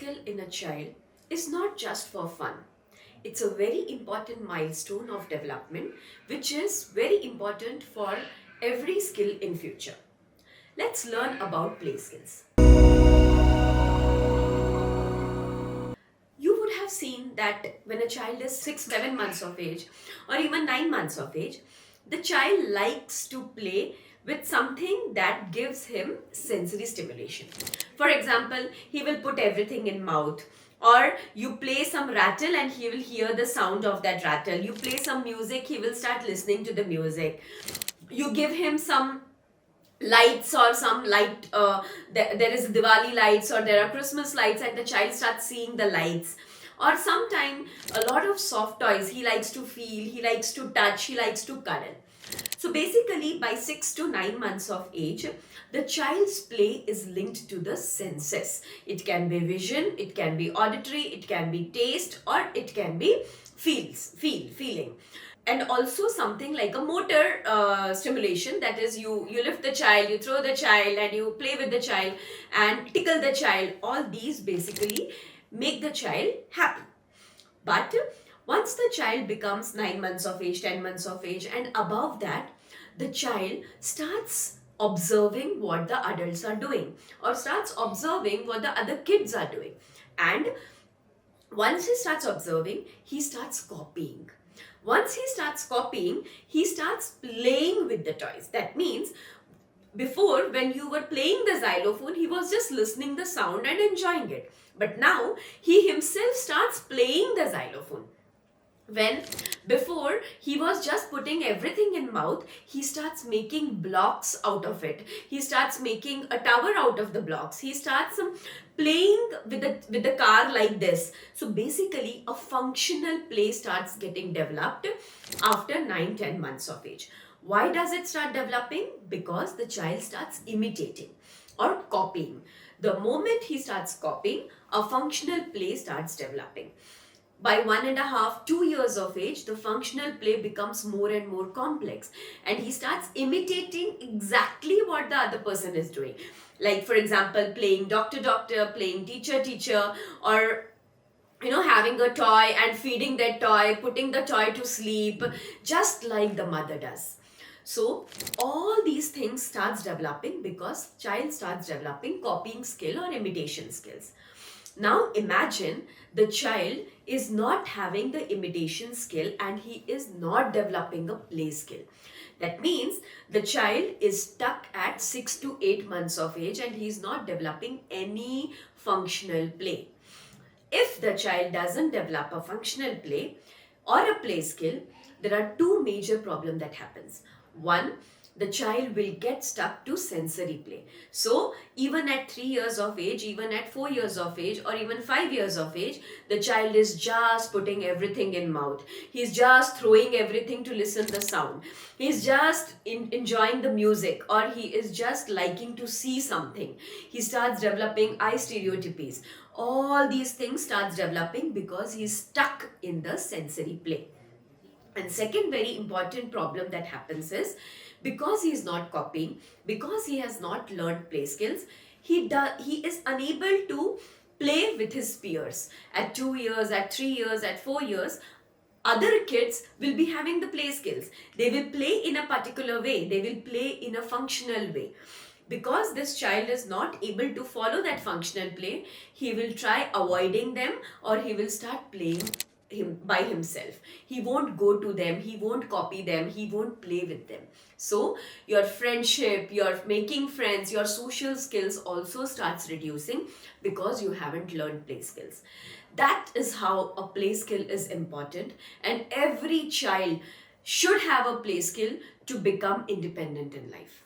skill in a child is not just for fun. It's a very important milestone of development which is very important for every skill in future. Let's learn about play skills. You would have seen that when a child is 6, 7 months of age or even 9 months of age, the child likes to play with something that gives him sensory stimulation. For example, he will put everything in mouth, or you play some rattle and he will hear the sound of that rattle. You play some music, he will start listening to the music. You give him some lights or some light, there is Diwali lights or there are Christmas lights, and the child starts seeing the lights. Or sometime a lot of soft toys, he likes to feel, he likes to touch, he likes to cuddle. So basically by 6 to 9 months of age, the child's play is linked to the senses. It can be vision, it can be auditory, it can be taste, or it can be feeling. And also something like a motor stimulation, that is, you lift the child, you throw the child, and you play with the child and tickle the child. All these basically make the child happy. But once the child becomes 9 months of age, 10 months of age, and above that, the child starts observing what the adults are doing, or starts observing what the other kids are doing. And once he starts observing, he starts copying. Once he starts copying, he starts playing with the toys. That means before, when you were playing the xylophone, he was just listening the sound and enjoying it. But now he himself starts playing the xylophone. When before he was just putting everything in mouth, he starts making blocks out of it. He starts making a tower out of the blocks. He starts playing with the car like this. So basically a functional play starts getting developed after 9-10 months of age. Why does it start developing? Because the child starts imitating or copying. The moment he starts copying, a functional play starts developing. By 1.5, 2 years of age, the functional play becomes more and more complex, and he starts imitating exactly what the other person is doing. Like, for example, playing doctor, playing teacher, or having a toy and feeding that toy, putting the toy to sleep, just like the mother does. So all these things starts developing because child starts developing copying skill or imitation skills. Now imagine the child is not having the imitation skill and he is not developing a play skill. That means the child is stuck at 6 to 8 months of age and he is not developing any functional play. If the child doesn't develop a functional play or a play skill, there are two major problems that happens. One, the child will get stuck to sensory play. So even at 3 years of age, even at 4 years of age, or even 5 years of age, the child is just putting everything in mouth. He's just throwing everything to listen the sound. He's just enjoying the music, or he is just liking to see something. He starts developing eye stereotypies. All these things starts developing because he's stuck in the sensory play. And second very important problem that happens is, because he is not copying, because he has not learned play skills, he is unable to play with his peers. At 2 years, at 3 years, at 4 years, other kids will be having the play skills. They will play in a particular way. They will play in a functional way. Because this child is not able to follow that functional play, he will try avoiding them, or he will start playing by himself. He won't go to them, he won't copy them, he won't play with them. So your friendship, your making friends, your social skills also starts reducing because you haven't learned play skills. That is how a play skill is important, and every child should have a play skill to become independent in life.